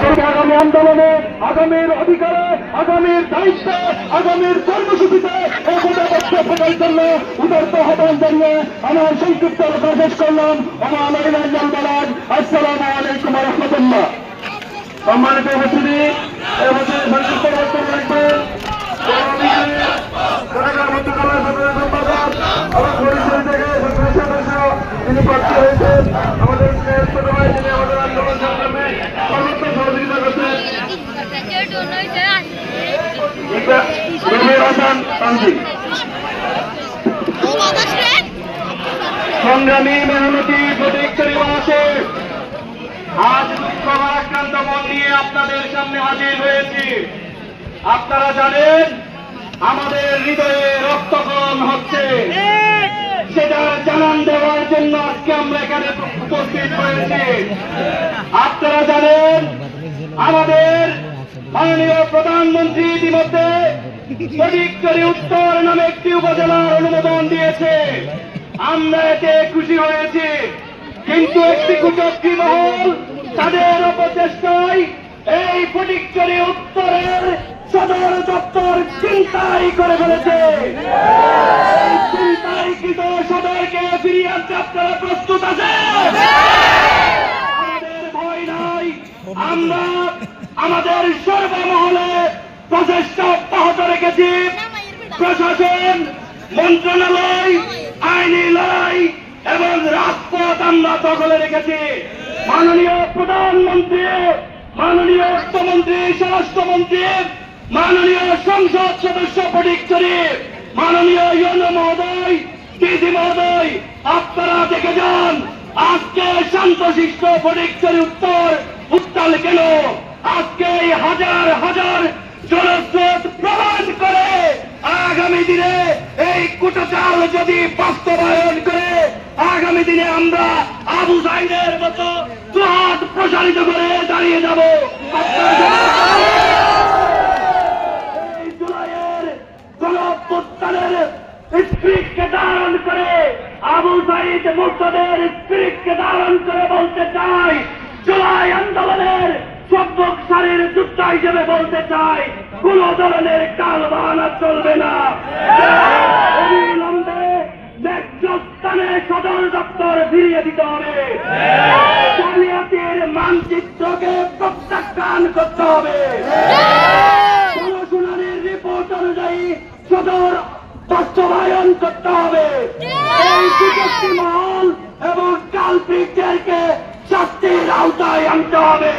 আগামী আন্দোলনে, আগামীর অধিকারে, আগামীর দায়িত্বে, আগামীর কর্মসূচিতে একতাবদ্ধ থাকার জন্য উদারত আহ্বান জানিয়ে আমার সংক্ষিপ্ত কথা শেষ করলাম। আসসালামু আলাইকুম ওয়া রাহমাতুল্লাহ। সম্মানিত উপস্থিতি, এবছর সংক্ষিপ্ত বক্তব্য রাখবেন তিনি প্রার্থী হয়েছেন। আমাদের ছোট ভাই, যিনি আমাদের আন্দোলন সংগ্রামে সর্বোচ্চ সহযোগিতা করছেন, রবিউল হাসান তানভীর। সংগ্রামী মেহনতি প্রতীক আছে, আজ দুঃখ ভারাক্রান্ত মন নিয়ে আপনাদের সামনে হাজির হয়েছি। আপনারা জানেন আমাদের হৃদয়ে রক্তক্ষরণ হচ্ছে, সেটা জানান দেওয়ার জন্য আজকে আমরা এখানে উপস্থিত হয়েছি। আপনারা জানেন আমাদের মাননীয় প্রধানমন্ত্রী ইতিমধ্যে ফটিকছড়ি উত্তর নামে একটি উপজেলার অনুমোদন দিয়েছে। আমরা এতে খুশি হয়েছি, কিন্তু একটি কুচক্রী মহল তাদের অপচেষ্টায় এই ফটিকছড়ি উত্তরের সদর দপ্তর ছিনতাই করে ফেলেছে। চিন্তাইকৃত সদরকে ফিরিয়ে আনতে আপনারা প্রস্তুত আছেন? আমাদের ভয় নাই, আমরা আমাদের সর্বমহলে প্রচেষ্টা অব্যাহত রেখেছি। প্রশাসন, মন্ত্রণালয়, আইনি লড়াই এবং রাজপথ আমরা দখলে রেখেছি। মাননীয় প্রধানমন্ত্রী, মাননীয় অর্থমন্ত্রী, স্বরাষ্ট্রমন্ত্রী, মাননীয় সংসদ সদস্য ফটিকছড়ি, মাননীয় ইউনো মহোদয়, ডিসি মহোদয়, আপনারা দেখে যান আজকে শান্তশিষ্ট ফটিকছড়ি উত্তর উত্তাল কেন? আজকে এই হাজার হাজার জনস্রোত প্রমাণ করে আগামী দিনে এই কুটচাল যদি বাস্তবায়ন করে আগামী দিনে আমরা আবু সাইদের মতো দুহাত প্রসারিত করে দাঁড়িয়ে যাব। এই জুলাইয়ের গণঅভ্যুত্থানের স্পিরিটকে ধারণ করে, আবু সাইদ মুর্তদের স্পিরিটকে ধারণ করে বলতে চাই, জুলাই আন্দোলনের সম্মুখ সারির যোদ্ধা হিসেবে বলতে চাই, কোন ধরনের কাল বাহানা চলবে না। অবিলম্বে স্থানে সদর দপ্তর ফিরিয়ে দিতে হবে। জালিয়াতির মানচিত্রকে প্রত্যাখ্যান করতে হবে। গণশুনানির রিপোর্ট অনুযায়ী সদর বাস্তবায়ন করতে হবে। এই বিপক্ষী মহল এবং কালপিকদেরকে শাস্তির আওতায় আনতে হবে।